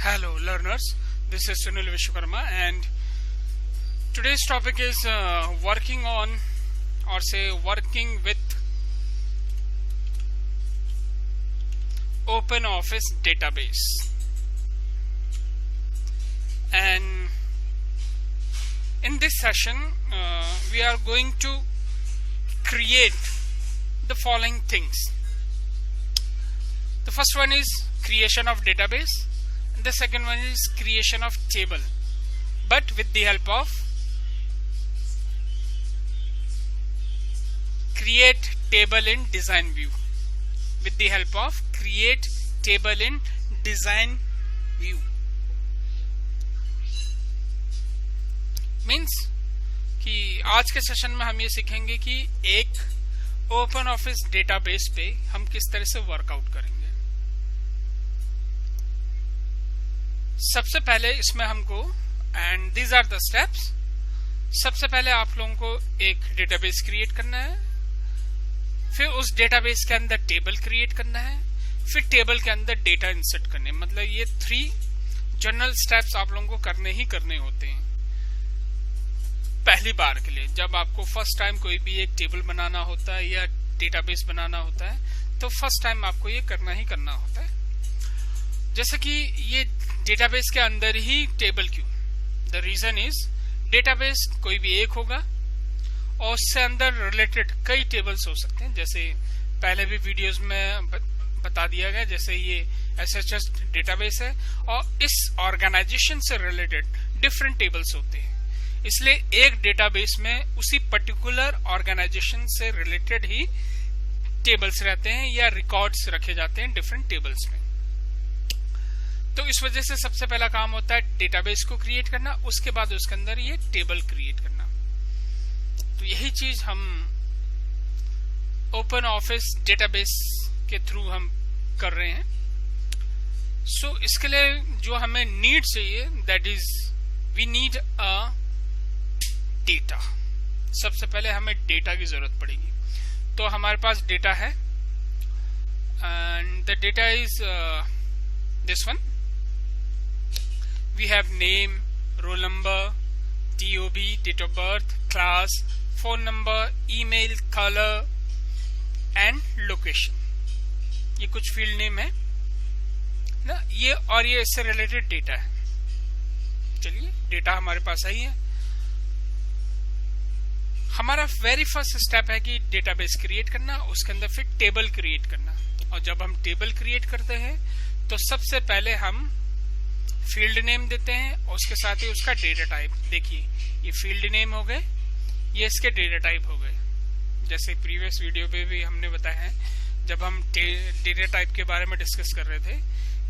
Hello learners, this is Sunil Vishwakarma and today's topic is working with OpenOffice database. And in this session we are going to create the following things. The first one is creation of database. The second one is creation of table, but with the help of create table in design view. With the help of create table in design view means कि आज के session में हम ये सीखेंगे कि एक open office database पे हम किस तरह से वर्कआउट करेंगे। सबसे पहले इसमें हमको and these are the steps. सबसे पहले आप लोगों को एक डेटाबेस क्रिएट करना है, फिर उस डेटाबेस के अंदर टेबल क्रिएट करना है, फिर टेबल के अंदर डेटा इंसर्ट करने। मतलब ये 3 जनरल स्टेप्स आप लोगों को करने ही करने होते हैं पहली बार के लिए। जब आपको फर्स्ट टाइम कोई भी एक टेबल बनाना होता है या डेटाबेस बनाना होता है तो फर्स्ट टाइम आपको ये करना ही करना होता है। जैसे कि ये डेटाबेस के अंदर ही टेबल क्यों? द रीजन इज डेटाबेस कोई भी एक होगा और उससे अंदर रिलेटेड कई टेबल्स हो सकते हैं। जैसे पहले भी वीडियोस में बता दिया गया, जैसे ये SHS डेटाबेस है और इस ऑर्गेनाइजेशन से रिलेटेड डिफरेंट टेबल्स होते हैं। इसलिए एक डेटाबेस में उसी पर्टिकुलर ऑर्गेनाइजेशन से रिलेटेड ही टेबल्स रहते हैं या रिकॉर्ड्स रखे जाते हैं डिफरेंट टेबल्स में। तो इस वजह से सबसे पहला काम होता है डेटाबेस को क्रिएट करना, उसके बाद उसके अंदर ये टेबल क्रिएट करना। तो यही चीज हम ओपन ऑफिस डेटाबेस के थ्रू हम कर रहे हैं। सो इसके लिए जो हमें नीड चाहिए that is we need a data. सबसे पहले हमें डेटा की जरूरत पड़ेगी। तो हमारे पास डेटा है and the data is this one. We have name, roll number, DOB, date of birth, class, phone number, email, color and location. ये कुछ फील्ड नेम है ना, ये और ये इससे रिलेटेड डेटा है। चलिए डेटा हमारे पास आई है। हमारा वेरी फर्स्ट स्टेप है कि डेटाबेस क्रिएट करना, उसके अंदर फिर टेबल क्रिएट करना। और जब हम टेबल क्रिएट करते हैं तो सबसे पहले हम फील्ड नेम देते हैं और उसके साथ ही उसका डेटा टाइप। देखिए ये फील्ड नेम हो गए, ये इसके डेटा टाइप हो गए। जैसे प्रीवियस वीडियो पे भी हमने बताया है, जब हम डेटा टाइप के बारे में डिस्कस कर रहे थे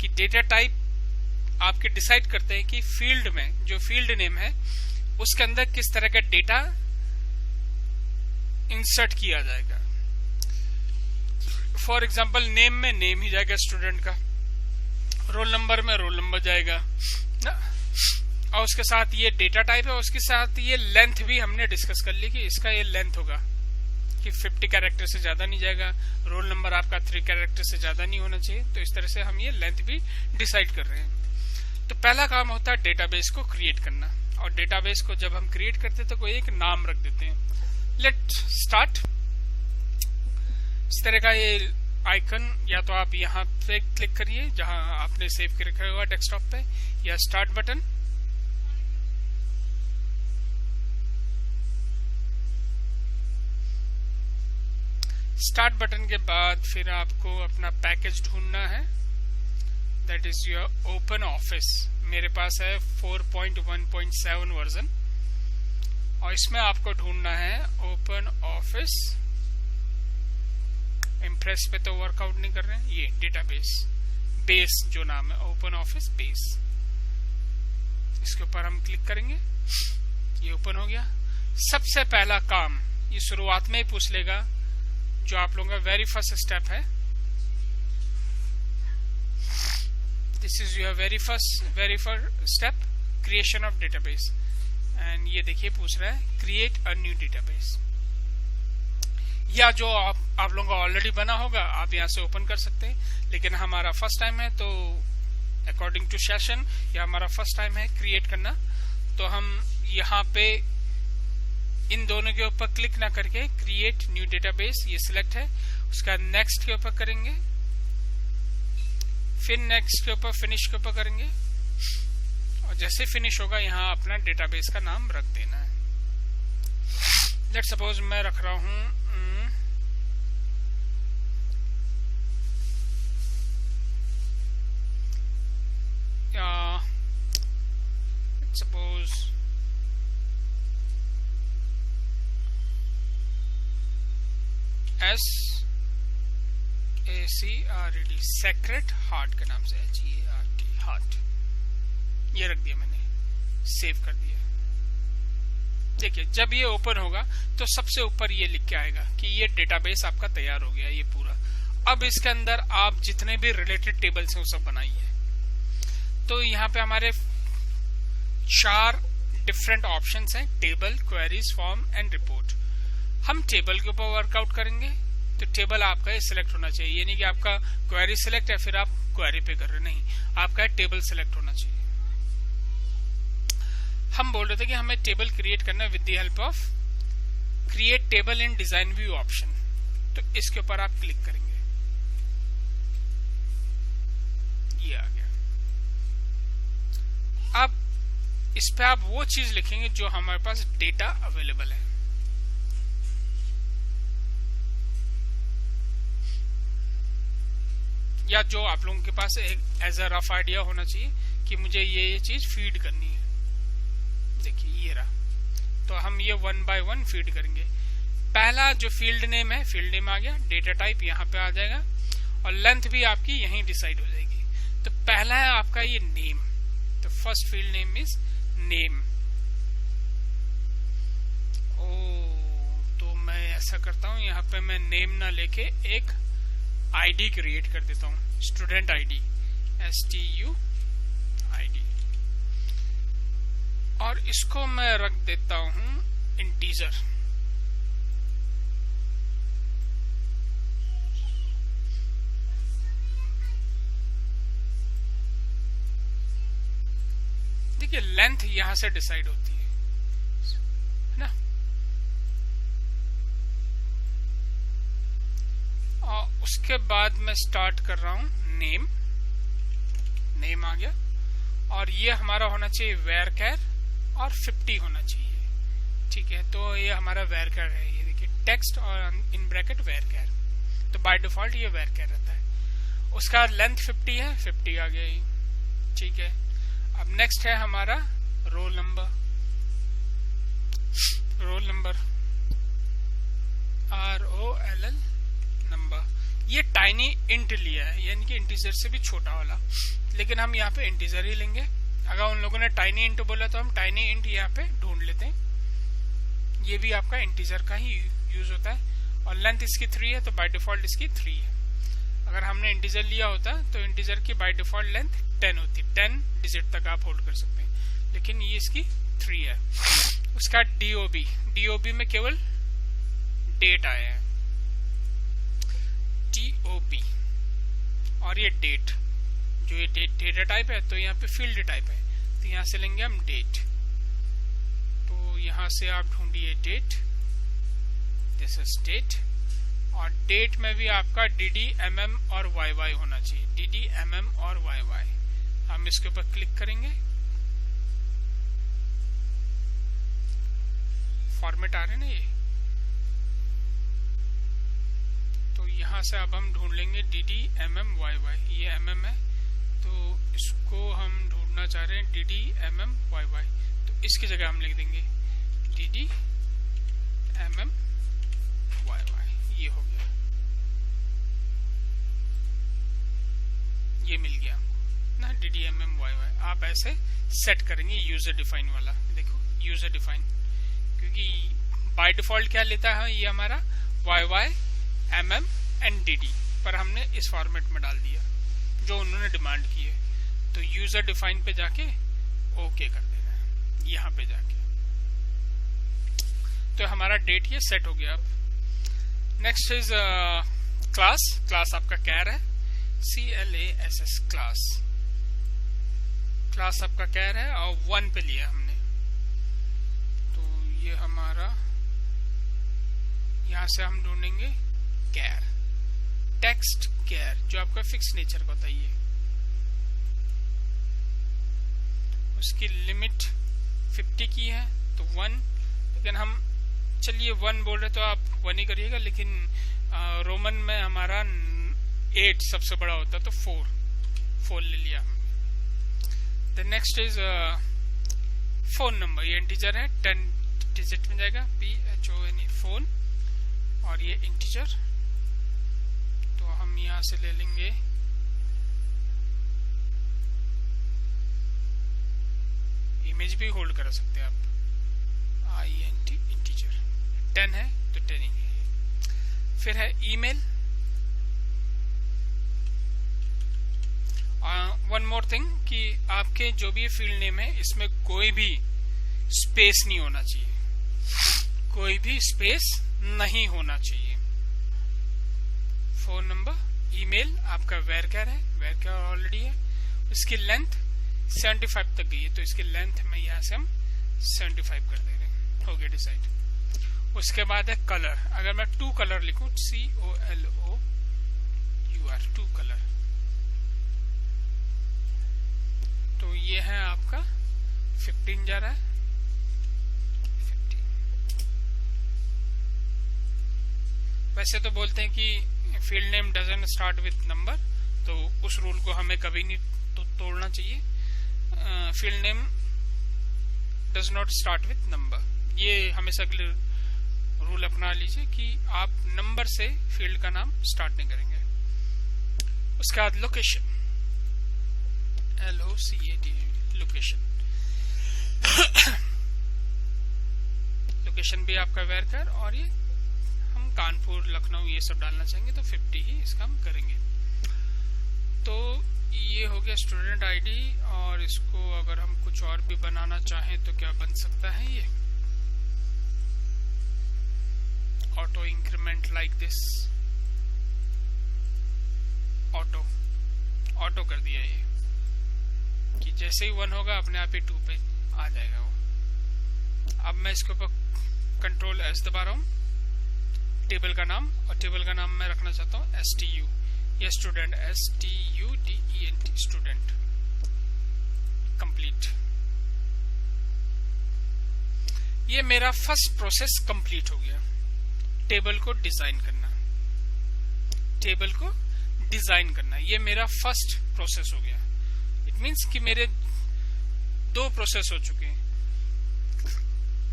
कि डेटा टाइप आपके डिसाइड करते हैं कि फील्ड में जो फील्ड नेम है उसके अंदर किस तरह का डेटा इंसर्ट किया जाएगा। फॉर एग्जाम्पल नेम में नेम ही जाएगा स्टूडेंट का, रोल नंबर में रोल नंबर जाएगा ना, और उसके साथ ये डेटा टाइप है। उसके साथ ये लेंथ भी हमने डिस्कस कर ली कि इसका ये लेंथ होगा कि 50 कैरेक्टर से ज्यादा नहीं जाएगा, रोल नंबर आपका 3 कैरेक्टर से ज्यादा नहीं होना चाहिए। तो इस तरह से हम ये लेंथ भी डिसाइड कर रहे हैं। तो पहला काम होता है डेटाबेस को क्रिएट करना, और डेटाबेस को जब हम क्रिएट करते हैं तो कोई एक नाम रख देते हैं। Let start. इस तरह का ये आइकन या तो आप यहाँ पे क्लिक करिए जहां आपने सेव कर रखा होगा डेस्कटॉप पे, या स्टार्ट बटन। स्टार्ट बटन के बाद फिर आपको अपना पैकेज ढूंढना है, that is your open office. मेरे पास है 4.1.7 वर्जन और इसमें आपको ढूंढना है ओपन ऑफिस। इम्प्रेस पे तो वर्कआउट नहीं कर रहे हैं, ये डेटाबेस बेस जो नाम है ओपन ऑफिस बेस, इसके ऊपर हम क्लिक करेंगे। ये ओपन हो गया। सबसे पहला काम ये शुरुआत में ही पूछ लेगा, जो आप लोगों का वेरी फर्स्ट स्टेप है। This is your very first step, creation of database. And ये देखिए पूछ रहा है क्रिएट अ न्यू डेटाबेस। या जो आप लोगों का ऑलरेडी बना होगा आप यहाँ से ओपन कर सकते हैं, लेकिन हमारा फर्स्ट टाइम है तो अकॉर्डिंग अकॉर्डिंग टू सेशन, यह हमारा फर्स्ट टाइम है क्रिएट करना, तो हम यहाँ पे इन दोनों के ऊपर क्लिक ना करके क्रिएट न्यू डेटाबेस ये सिलेक्ट है, उसका नेक्स्ट के ऊपर करेंगे, फिर नेक्स्ट के ऊपर फिनिश के ऊपर करेंगे, और जैसे फिनिश होगा यहाँ अपना डेटाबेस का नाम रख देना है। लेट्स सपोज मैं रख रहा हूं सपोज SACRED सेक्रेट हार्ट के नाम से, HEART हार्ट, ये रख दिया मैंने, सेव कर दिया। देखिए जब ये ओपन होगा तो सबसे ऊपर ये लिख के आएगा कि ये डेटाबेस आपका तैयार हो गया, ये पूरा। अब इसके अंदर आप जितने भी रिलेटेड टेबल्स हैं वो सब बनाइए। तो यहाँ पे हमारे 4 डिफरेंट ऑप्शंस हैं, table, queries, form and report. हम टेबल के ऊपर वर्कआउट करेंगे, तो टेबल आपका सिलेक्ट होना चाहिए, ये नहीं कि आपका क्वेरी सिलेक्ट है फिर आप क्वेरी पे कर रहे, नहीं, आपका टेबल सिलेक्ट होना चाहिए। हम बोल रहे थे कि हमें टेबल क्रिएट करना है with the help of create table in design view option, तो इसके ऊपर आप क्लिक करेंगे, ये आ गया। अब इस पे आप वो चीज लिखेंगे जो हमारे पास डेटा अवेलेबल है। या जो आप लोगों के पास एक एज अ रफ आइडिया होना चाहिए कि मुझे ये चीज फीड करनी है। देखिए ये रहा, तो हम ये 1 बाय 1 फीड करेंगे। पहला जो फील्ड नेम है, फील्ड नेम आ गया, डेटा टाइप यहाँ पे आ जाएगा, और लेंथ भी आपकी यहीं डिसाइड हो जाएगी। तो पहला है आपका ये नेम, तो first field name is name. तो मैं ऐसा करता हूं, यहाँ पे मैं नेम ना लेके एक आईडी क्रिएट कर देता हूं, स्टूडेंट आईडी, STUID, और इसको मैं रख देता हूं इंटीजर। देखिए लेंथ यहां से डिसाइड होती है ना, और उसके बाद मैं स्टार्ट कर रहा हूं नेम, नेम आ गया, और ये हमारा होना चाहिए वेरकैर और 50 होना चाहिए, ठीक है। तो ये हमारा वेरकैर है, ये देखिए टेक्स्ट और इन ब्रैकेट वेरकैर, तो बाय डिफॉल्ट ये वेरकैर रहता है। उसका लेंथ 50 है, 50 आ गया, ठीक है। अब नेक्स्ट है हमारा roll number, roll number ROLL number, ये टाइनी इंट लिया है, यानी कि इंटीजर से भी छोटा वाला, लेकिन हम यहाँ पे इंटीजर ही लेंगे। अगर उन लोगों ने टाइनी इंट बोला तो हम टाइनी इंट यहाँ पे ढूंढ लेते हैं, ये भी आपका इंटीजर का ही यूज होता है। और लेंथ इसकी 3 है, तो बाय डिफॉल्ट इसकी 3 है। अगर हमने इंटीजर लिया होता तो इंटीजर की बाय डिफॉल्ट लेंथ 10 होती, 10 डिजिट तक आप होल्ड कर सकते हैं, लेकिन ये इसकी 3 है। उसका DOB में केवल डेट आया है, DOB, और ये डेट, जो ये डेटा टाइप है, तो यहाँ पे फील्ड टाइप है, तो यहाँ से लेंगे हम डेट। तो यहाँ से आप ढूंढिए डेट, दिस इज डेट, और डेट में भी आपका DD, MM और YY होना चाहिए, DD, MM और YY। हम इसके ऊपर क्लिक करेंगे, फॉर्मेट आ रहे हैं ना ये, तो यहाँ से अब हम ढूंढ लेंगे DD, MM, YY। ये MM है, तो इसको हम ढूंढना चाह रहे हैं DD, MM, YY, तो इसकी जगह हम लिख देंगे DD, MM, YY। ये हो गया, ये मिल गया ना, DD, MM, YY। आप ऐसे सेट करेंगे यूजर डिफाइन वाला, देखो यूजर डिफाइन, क्योंकि बाय डिफॉल्ट क्या लेता है ये हमारा YY, MM एंड DD, पर हमने इस फॉर्मेट में डाल दिया जो उन्होंने डिमांड की है। तो यूजर डिफाइन पे जाके ओके कर देना है, यहाँ पे जाके, तो हमारा डेट ये सेट हो गया। अब नेक्स्ट इज क्लास। क्लास आपका कैर है, CLASS क्लास। क्लास आपका कैर है और 1 पे लिया हमने, तो ये हमारा यहां से हम ढूंढेंगे कैर, टेक्स्ट कैर जो आपका फिक्स नेचर का होता है। उसकी लिमिट 50 की है तो 1, लेकिन हम चलिए 1 बोल रहे तो आप 1 ही करिएगा, लेकिन रोमन में हमारा 8 सबसे बड़ा होता तो 4 ले लिया हमने। The next is phone number, ये इंटीजर है, 10 डिजिट में जाएगा, PHONE फोन, और ये इंटीजर, तो हम यहां से ले लेंगे इमेज भी होल्ड कर सकते हैं आप, INT इंटीजर 10 है तो 10 ही है। फिर है ईमेल। वन मोर थिंग कि आपके जो भी फील्ड नेम है इसमें कोई भी स्पेस नहीं होना चाहिए, कोई भी स्पेस नहीं होना चाहिए। फोन नंबर, ईमेल आपका वेरकर है, वेरकर ऑलरेडी है। इसकी लेंथ 75 तक गई है, तो इसकी लेंथ में यहां से हम 75 कर दे रहे हैं, हो गया डिसाइड। उसके बाद है कलर, अगर मैं 2 कलर लिखूं, COLOUR 2 कलर, तो ये है आपका 15 जा रहा है, 50। वैसे तो बोलते हैं कि field name doesn't start with number, तो उस रूल को हमें कभी नहीं तोड़ना चाहिए। Field name does not start with number, ये हमेशा रूल अपना लीजिए कि आप नंबर से फील्ड का नाम स्टार्ट नहीं करेंगे। उसके बाद लोकेशन, LOCAT लोकेशन, लोकेशन भी आपका वेरकर, और ये हम कानपुर, लखनऊ ये सब डालना चाहेंगे तो 50 ही इसका हम करेंगे। तो ये हो गया स्टूडेंट आईडी, और इसको अगर हम कुछ और भी बनाना चाहें तो क्या बन सकता है, ये auto increment like this, auto कर दिया ये कि जैसे ही 1 होगा अपने आप ही 2 पे आ जाएगा वो। अब मैं इसके ऊपर कंट्रोल S दबा रहा हूं, टेबल का नाम, और टेबल का नाम मैं रखना चाहता हूं STU, ये स्टूडेंट, STUDENT स्टूडेंट, कंप्लीट। ये मेरा फर्स्ट प्रोसेस कंप्लीट हो गया, टेबल को डिजाइन करना, टेबल को डिजाइन करना, ये मेरा फर्स्ट प्रोसेस हो गया। इट मींस कि मेरे 2 प्रोसेस हो चुके हैं,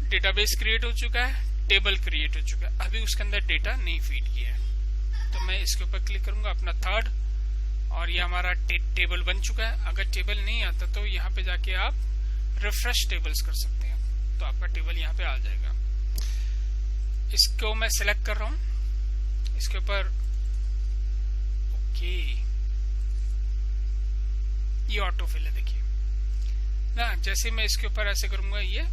डेटाबेस क्रिएट हो चुका है, टेबल क्रिएट हो चुका है, अभी उसके अंदर डेटा नहीं फीड किया है, तो मैं इसके ऊपर क्लिक करूंगा अपना 3rd, और ये हमारा टेबल बन चुका है। अगर टेबल नहीं आता तो यहाँ पे जाके आप रिफ्रेश टेबल्स कर सकते हैं, तो आपका टेबल यहाँ पे आ जाएगा। इसको मैं सिलेक्ट कर रहा हूं, इसके ऊपर ओके, ये ऑटो फिल है, देखिए ना। जैसे मैं इसके ऊपर ऐसे करूंगा, ये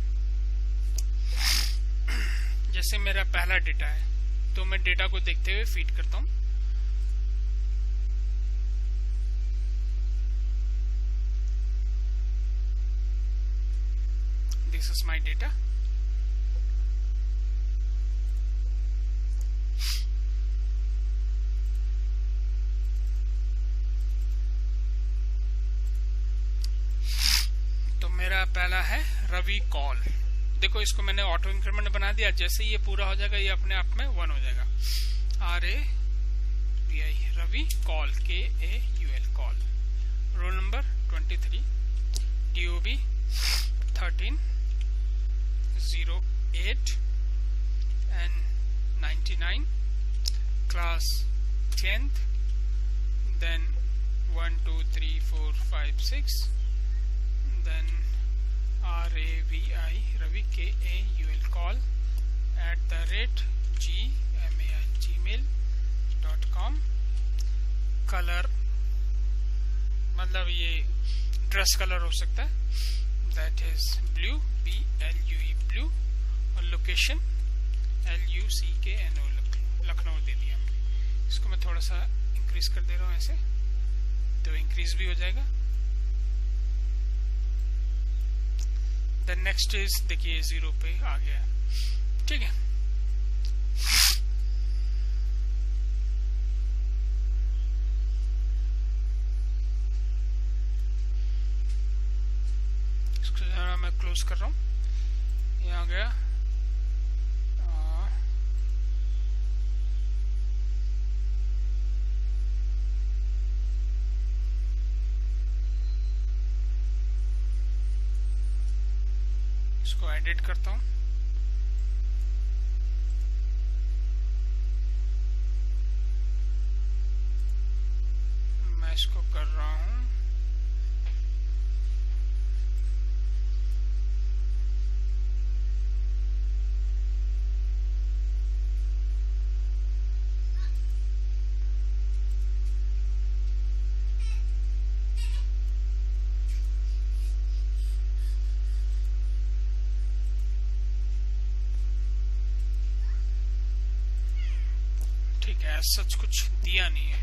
जैसे मेरा पहला डेटा है तो मैं डेटा को देखते हुए फीड करता हूं। दिस इज माय डेटा, तो मेरा पहला है रवि कॉल। देखो इसको मैंने ऑटो इंक्रीमेंट बना दिया, जैसे ये पूरा हो जाएगा ये अपने आप में 1 हो जाएगा। RAVI Ravi Kaul, KAUL Kaul, roll number 23, DOB 13 08 and 99, class 10th, then 1 2 3 4 5 6, then RAVI Ravi KAUL call @gmail.com। Colour मतलब ये ड्रेस कलर हो सकता है, that is blue, BLUE blue, और लोकेशन LUCKNO लखनऊ दे दिया हमने। इसको मैं थोड़ा सा इंक्रीज कर दे रहा हूँ ऐसे, तो इंक्रीज भी हो जाएगा। देन नेक्स्ट इज देखिए 0 पे आ गया, ठीक है। इसको जरा मैं क्लोज कर रहा हूँ, ये आ गया। इसको एडिट करता हूँ, मैं इसको कर रहा हूँ ठीक है, सच कुछ दिया नहीं है।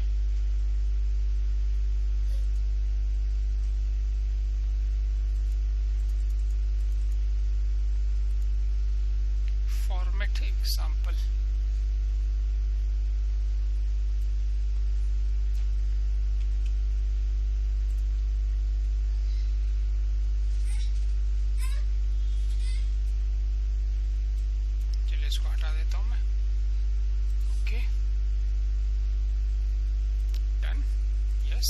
फॉर्मेट एग्जाम्पल, चलिए इसको हटा देता हूं मैं। Okay, done, yes,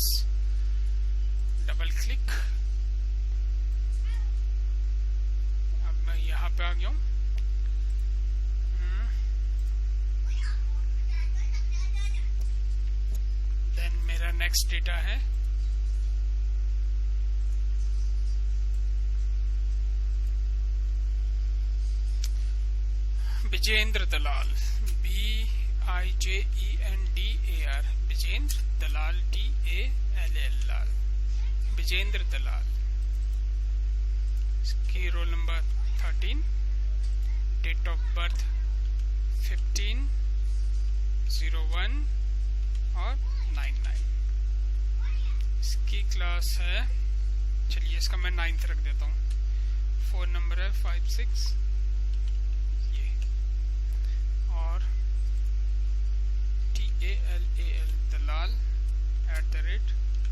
double click. अब मैं यहाँ पे आ गया हूँ। देन मेरा नेक्स्ट डेटा है विजेंद्र दलाल, BIJENDAR, विजेंद्र दलाल, DALL, विजेंद्र दलाल। इसकी roll number 13, date of birth 15/01 और 99। इसकी क्लास है, चलिए इसका मैं 9th रख देता हूँ। फोन नंबर है 56 ये, और DALAL दलाल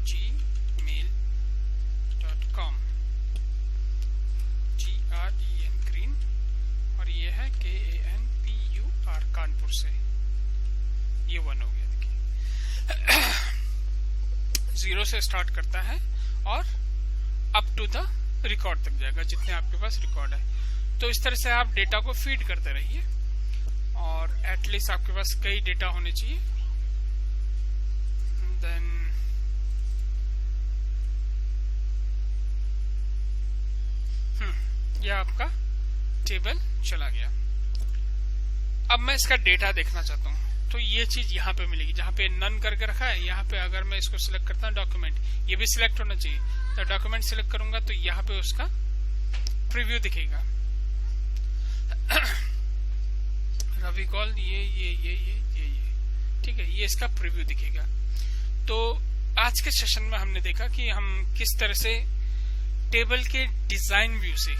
@gmail.com, GREN ग्रीन, और ये है KANPUR कानपुर से। ये 1 हो गया, देखिए 0 से स्टार्ट करता है और अप टू द रिकॉर्ड तक जाएगा जितने आपके पास रिकॉर्ड है। तो इस तरह से आप डेटा को फीड करते रहिए और एटलीस्ट आपके पास कई डेटा होने चाहिए। देन ये आपका टेबल चला गया। अब मैं इसका डेटा देखना चाहता हूँ, तो ये चीज यहाँ पे मिलेगी जहाँ पे नन करके रखा है। यहाँ पे अगर मैं इसको सिलेक्ट करता हूँ डॉक्यूमेंट, ये भी सिलेक्ट होना चाहिए, तो डॉक्यूमेंट सिलेक्ट करूंगा तो यहाँ पे उसका प्रीव्यू दिखेगा। रवि कॉल ये ठीक है, ये इसका प्रीव्यू दिखेगा। तो आज के सेशन में हमने देखा कि हम किस तरह से टेबल के डिजाइन व्यू से,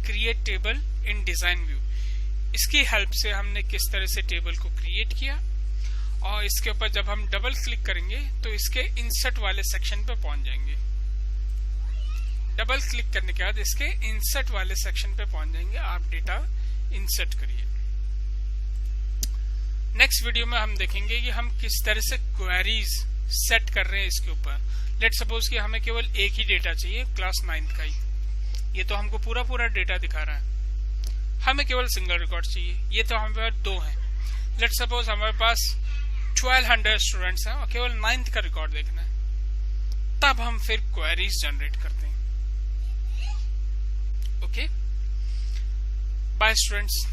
क्रिएट टेबल इन डिजाइन व्यू, इसकी हेल्प से हमने किस तरह से टेबल को क्रिएट किया, और इसके ऊपर जब हम डबल क्लिक करेंगे तो इसके इंसर्ट वाले सेक्शन पे पहुंच जाएंगे। डबल क्लिक करने के बाद इसके इंसर्ट वाले सेक्शन पे पहुंच जाएंगे। आप डेटा इंसर्ट करिए। नेक्स्ट वीडियो में हम देखेंगे कि हम किस तरह से क्वेरीज सेट कर रहे हैं इसके ऊपर। लेट सपोज कि हमें केवल एक ही डेटा चाहिए, क्लास 9th का ही। ये तो हमको पूरा डेटा दिखा रहा है, हमें केवल सिंगल रिकॉर्ड चाहिए। ये तो हमारे पास 2 हैं। लेट सपोज हमारे पास 1200 स्टूडेंट्स हैं और केवल 9th का रिकॉर्ड देखना है, तब हम फिर क्वेरीज जनरेट करते हैं। Okay, bye students.